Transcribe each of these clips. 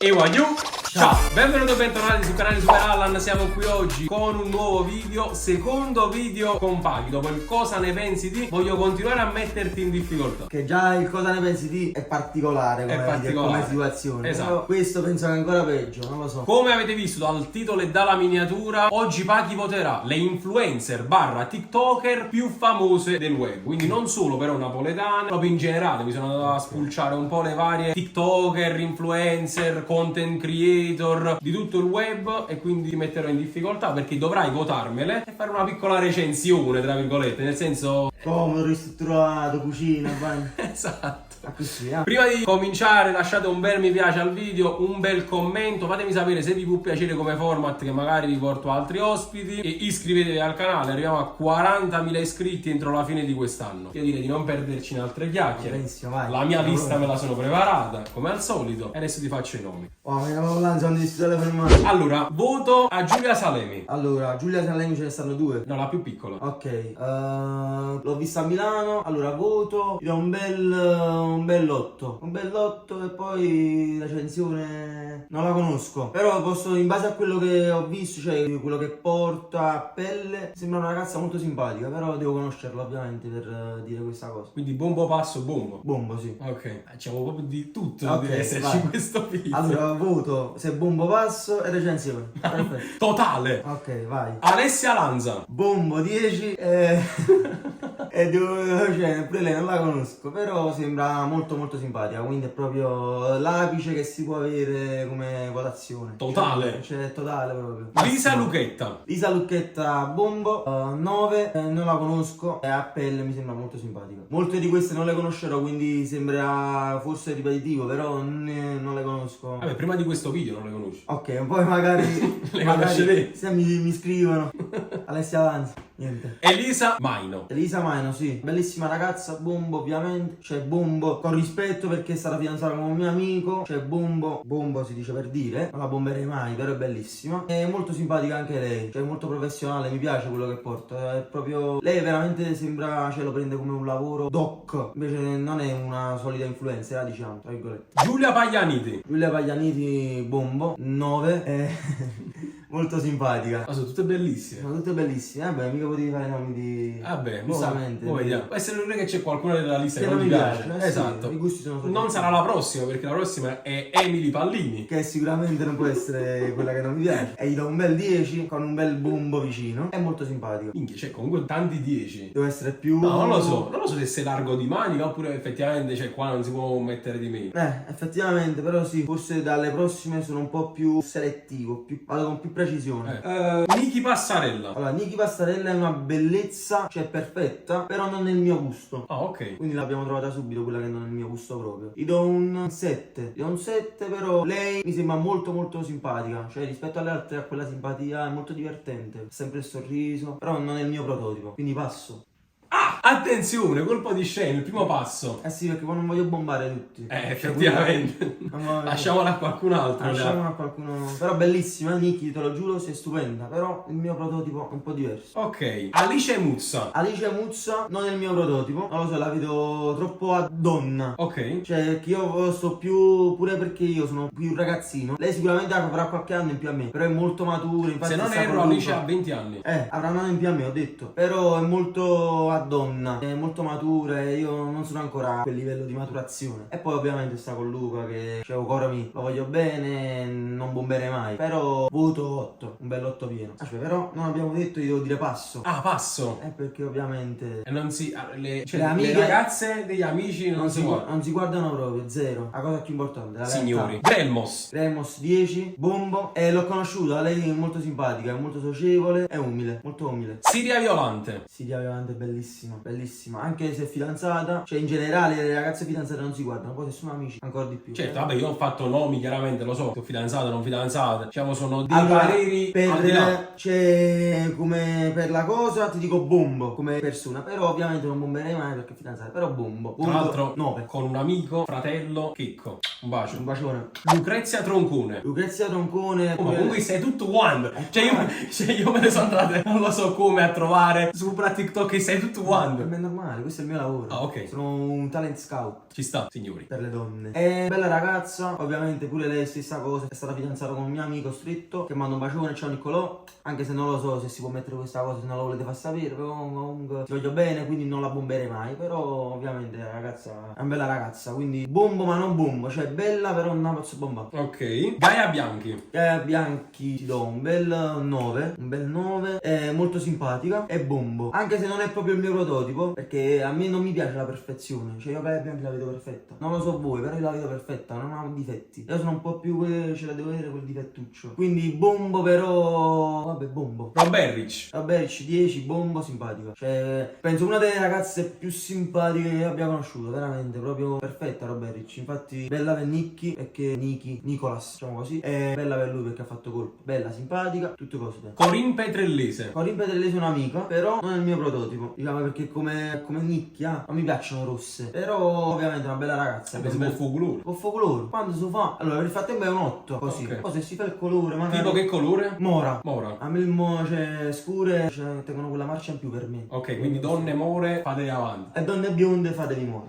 E voglio! Ciao! Benvenuti e bentornati sul canale Super Allan. Siamo qui oggi con un nuovo video, secondo video con Paghi. Dopo il cosa ne pensi di, voglio continuare a metterti in difficoltà. Che già il cosa ne pensi di è particolare come situazione. Esatto. Però questo penso che è ancora peggio, non lo so. Come avete visto dal titolo e dalla miniatura, oggi Paghi voterà le influencer barra tiktoker più famose del web. Quindi non solo però napoletane, proprio in generale. Mi sono andato a spulciare un po' le varie tiktoker, influencer, content creator di tutto il web, e quindi ti metterò in difficoltà perché dovrai votarmele e fare una piccola recensione, tra virgolette, nel senso... Come ristrutturato, cucina, bagno. Esatto. Così, Prima di cominciare lasciate un bel mi piace al video, un bel commento, fatemi sapere se vi può piacere come format, che magari vi porto altri ospiti, e iscrivetevi al canale. Arriviamo a 40.000 iscritti entro la fine di quest'anno. Io direi di non perderci in altre chiacchiere. Benissimo, vai. La mia lista me la sono preparata come al solito e adesso ti faccio i nomi. Oh, mi avevo lanciato di telefono in mano. Allora, voto a Giulia Salemi. Allora, Giulia Salemi ce ne stanno due. No, la più piccola. Ok, l'ho vista a Milano. Allora, voto, gli do un bel 8. Un bel 8 e poi la recensione non la conosco. Però posso, in base a quello che ho visto, cioè quello che porta a pelle, sembra una ragazza molto simpatica. Però devo conoscerla ovviamente per dire questa cosa. Quindi bombo passo bombo. Bombo, sì. Ok, facciamo proprio di tutto, Ok, deve esserci vai. in questo video. Allora, voto se bombo passo e recensione. Perfetto. Totale. Ok, vai. Alessia Lanza. Bombo 10 e cioè, pure lei non la conosco, però sembra molto simpatica, quindi è proprio l'apice che si può avere come votazione. Totale. Cioè totale proprio. Lisa Lucchetta. Lisa Lucchetta bombo 9, non la conosco e a pelle mi sembra molto simpatica. Molte di queste non le conoscerò, quindi sembra forse ripetitivo, però non le conosco. Vabbè, prima di questo video non le conosci. Ok, poi magari Le conoscerete. se mi scrivono. Alessia Lanza, niente. Elisa Maino. Elisa Maino, sì, bellissima ragazza, bombo ovviamente, cioè bombo con rispetto perché è stata fidanzata con un mio amico, cioè bombo si dice per dire, non la bomberei mai, però è bellissima, è molto simpatica anche lei, cioè molto professionale, mi piace quello che porta, è proprio, lei veramente sembra, cioè lo prende come un lavoro doc, invece non è una solita influencer, diciamo, tra virgolette. Giulia Paglianiti. Giulia Paglianiti bombo, 9, molto simpatica. Ma sono tutte bellissime. Sono tutte bellissime, vabbè, mica potevi fare nomi di... Vabbè, giustamente. poi vediamo. Può essere che c'è qualcuno della lista che Che non non ti mi piace. piace, Esatto. sì, i gusti sono soggettivi. Non sarà la prossima, perché la prossima è Emily Pallini. Che sicuramente non può essere quella che non mi piace. E gli do un bel 10 con un bel bombo vicino. È molto simpatico. Minchia, c'è comunque tanti 10. Devo essere più... No, non lo so se sei largo di manica oppure effettivamente, cioè, qua non si può mettere di meno. Effettivamente, però sì, forse dalle prossime sono un po' più selettivo, vado con più precisione. Niki Passarella. Allora, Niki Passarella è una bellezza, cioè perfetta, però non nel mio gusto. Ah, ok. Quindi l'abbiamo trovata subito quella che non è il mio gusto proprio. Gli do un 7. Gli do un 7, però lei mi sembra molto simpatica. Cioè rispetto alle altre ha quella simpatia, è molto divertente. Sempre il sorriso, però non è il mio prototipo. Quindi passo. Ah, attenzione, colpo di scena, il primo passo. Eh sì, perché poi non voglio bombare tutti. Effettivamente. Lasciamola a qualcun altro. Lasciamola a qualcuno. Però bellissima, Niki, te lo giuro, sei stupenda. Però il mio prototipo è un po' diverso. Ok, Alice Muzza. Alice Muzza non è il mio prototipo. Non lo so, la vedo troppo a donna. Ok. Cioè, che io sto più, pure perché io sono più ragazzino. Lei sicuramente avrà qualche anno in più a me, però è molto matura. Infatti Se non sta erro, con Alice Luca. ha 20 anni. Avrà un anno in più a me, ho detto. Però è molto a donna, è molto matura e io non sono ancora a quel livello di maturazione. E poi ovviamente sta con Luca che, cioè, Corami, lo voglio bene, non bomberei mai. Però voto 8, un bel 8 pieno. Aspetta, però non abbiamo detto, io devo dire passo. Ah, passo. Perché ovviamente... E non si... Le amiche- ragazze degli amici non si guardano. Non si guardano proprio, zero. La cosa più importante, la Signori. realtà. Grelmos. Remos 10, bombo, e l'ho conosciuta, lei è molto simpatica, è molto socievole, è umile, molto umile. Siria Violante. Siria Violante è bellissima, bellissima, anche se è fidanzata, cioè in generale le ragazze fidanzate non si guardano, poi se sono amici ancora di più. Certo, vabbè, io ho fatto nomi, chiaramente, lo so, fidanzate, non fidanzate. Diciamo, sono dei Allora, pareri al di là. cioè, come per la cosa ti dico bombo come persona, però ovviamente non bomberei mai perché è fidanzata, però bombo. Tra l'altro, 9. con un amico, fratello, Chicco. Un bacio. Un bacione. Lucrezia Troncone. Lucrezia Troncone. Oh, ma comunque sei tutto one. Cioè io me ne sono andate, non lo so come, a trovare su TikTok che sei tutto one. drag? Ma è normale, questo è il mio lavoro. Ah, ok. Sono un talent scout Ci sta, signori. per le donne. È bella ragazza, ovviamente pure lei stessa cosa. È stata fidanzata con un mio amico stretto che manda un bacione, ciao Niccolò. Anche se non lo so se si può mettere questa cosa, se non lo volete far sapere, però comunque ti voglio bene, quindi non la bomberei mai. Però ovviamente la ragazza è una bella ragazza, quindi bombo ma non bombo, cioè bella però non la posso bombare. Ok. Gaia Bianchi. Bianchi ti do un bel 9, è molto simpatica, è bombo, anche se non è proprio il mio prototipo, perché a me non mi piace la perfezione, cioè io Gaia Bianchi la vedo perfetta, non lo so voi, però io la vedo perfetta, non ha difetti, io sono un po' più ce la devo vedere quel difettuccio, quindi bombo però, vabbè bombo. Roberrich. Vabbè, C10, bombo, simpatica. Cioè, penso una delle ragazze più simpatiche che abbia conosciuto, veramente, proprio perfetta Robert Ricci. Infatti, bella per Nicky, perché Nicolas, diciamo così, e bella per lui perché ha fatto colpo. Bella, simpatica, tutte cose bene. Corinne Petrellese. Corinne Petrellese è un'amica, però non è il mio prototipo. Diciamo perché come Nicky, non mi piacciono rosse. Però, ovviamente, è una bella ragazza. Penso per fuoco colore. Con fuoco colore. Quando si fa? Allora, per il frattempo è un 8, così. Ok. Poi se si fa il colore, magari... Tipo che colore? Mora. Mora. A me cioè, scure, cioè, tengono quella marcia in più per me. Ok, quindi donne more, fatevi avanti. E donne bionde fatevi muore.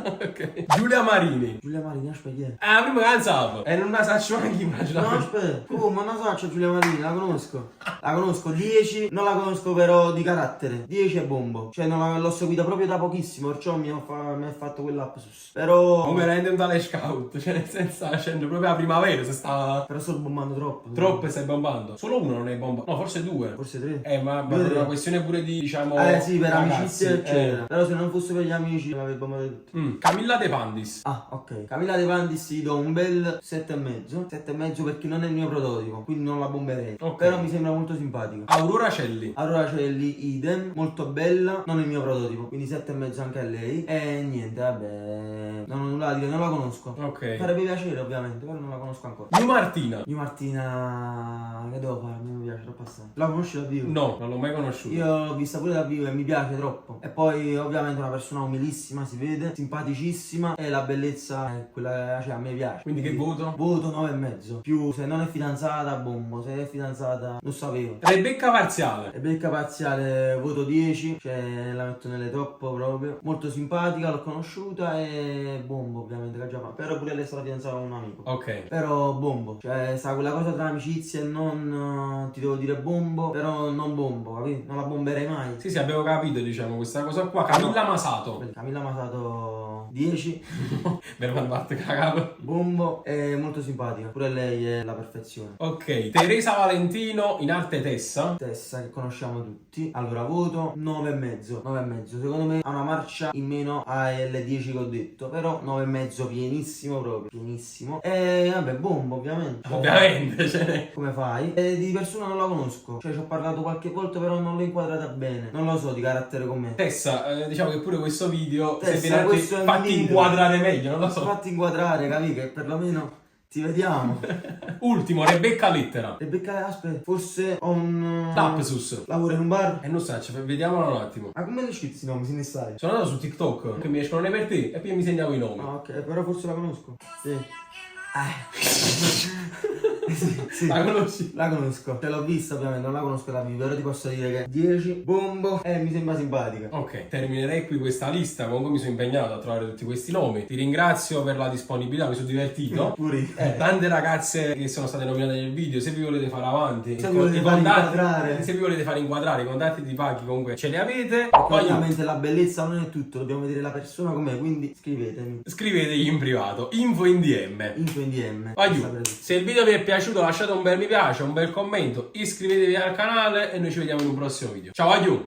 Ok. Giulia Marini. Giulia Marini, aspetta. La prima canzone. E non la saccio neanche io. No, aspetta. Oh, ma non so, c'è Giulia Marini, la conosco. La conosco, 10, non la conosco però di carattere. 10 è bombo. Cioè, l'ho seguita proprio da pochissimo, perciò mi ha fatto quell'app sus. Però... Come rende un tale scout? Cioè, nel senso, scende proprio la primavera, se sta... Però sto bombando troppo. Troppe stai bombando. Solo uno non è bombato. No, forse due. Forse 3. Ma Due, per tre. una questione pure di, diciamo... Sì, per ragazzi, amicizia, eccetera. Però se non fosse per gli amici, l'avrei bombato tutti. Camilla De Pandis. Ah, ok. Camilla De Pandis gli do un bel 7,5. 7,5 perché non è il mio prototipo, quindi non la bomberei. Ok. Però mi sembra molto simpatico. Aurora Celli. Allora c'è lì idem, molto bella, non è il mio prototipo, quindi 7,5 anche a lei. E niente, vabbè, non ho nulla da dire, non la conosco. Ok. Farebbe piacere ovviamente, però non la conosco ancora. New Martina. Io Martina, che devo fare? A me mi piace troppo assai. La conosci da vivo? No, non l'ho mai conosciuta. Io l'ho vista pure da vivo e mi piace troppo. E poi ovviamente una persona umilissima, si vede, simpaticissima e la bellezza è quella che a me piace. Quindi che voto? Voto 9,5. Più se non è fidanzata, bombo. Se è fidanzata, non sapevo. Rebecca Parziale. Rebecca Parziale, voto 10, cioè la metto nelle top proprio. Molto simpatica, l'ho conosciuta e bombo ovviamente che già fa. Però pure lei è stata fidanzata con un amico. Ok. Però bombo, cioè sa quella cosa tra amicizia e non ti devo dire bombo, però non bombo, capito? Non la bomberei mai. Sì, abbiamo capito, diciamo, questa cosa qua. Camilla Masato. Camilla Masato 10, Per una parte cagato. bombo, è molto simpatica, pure lei è la perfezione. Ok. Teresa Valentino, in arte Tessa. Tessa che conosciamo tutti. Allora voto 9,5. 9,5. Secondo me ha una marcia in meno alle 10 che ho detto. Però 9,5 pienissimo proprio. Pienissimo. E vabbè, bombo ovviamente. Ovviamente, cioè. Come fai? Di persona non la conosco. Cioè ci ho parlato qualche volta però non l'ho inquadrata bene. Non lo so di carattere con me. Tessa, diciamo che pure questo video Tessa, se viene questo è un fatti video. inquadrare meglio, non lo so. Fatti inquadrare, capi? Che perlomeno ti vediamo. Ultimo, Rebecca Lettera. Rebecca, aspetta, forse ho un... Lapsus. Lavora in un bar? E non so, vediamolo un attimo. Ma come le scritti i nomi? Se ne sai? Sono andato su TikTok, che mi escono per te e poi mi segnavo i nomi. Ah, ok, però forse la conosco. Sì. Sì, La conosci? la conosco. Cioè l'ho vista ovviamente, non la conosco da vivo, però ti posso dire che 10, bombo, e mi sembra simpatica. Ok, terminerei qui questa lista. Comunque mi sono impegnato a trovare tutti questi nomi. Ti ringrazio per la disponibilità, mi sono divertito. Pure io. Tante ragazze che sono state nominate nel video, se vi volete fare avanti, Se vi volete fare inquadrare. se vi volete fare inquadrare, i contatti di Pacchi comunque ce li avete. Poi Poi ovviamente la bellezza non è tutto, dobbiamo vedere la persona com'è, quindi scrivetemi. scrivetegli in privato, info in DM. Info in DM. Aiuto. Se il video vi è piaciuto lasciate un bel mi piace, un bel commento, iscrivetevi al canale e noi ci vediamo in un prossimo video. Ciao, aiuto!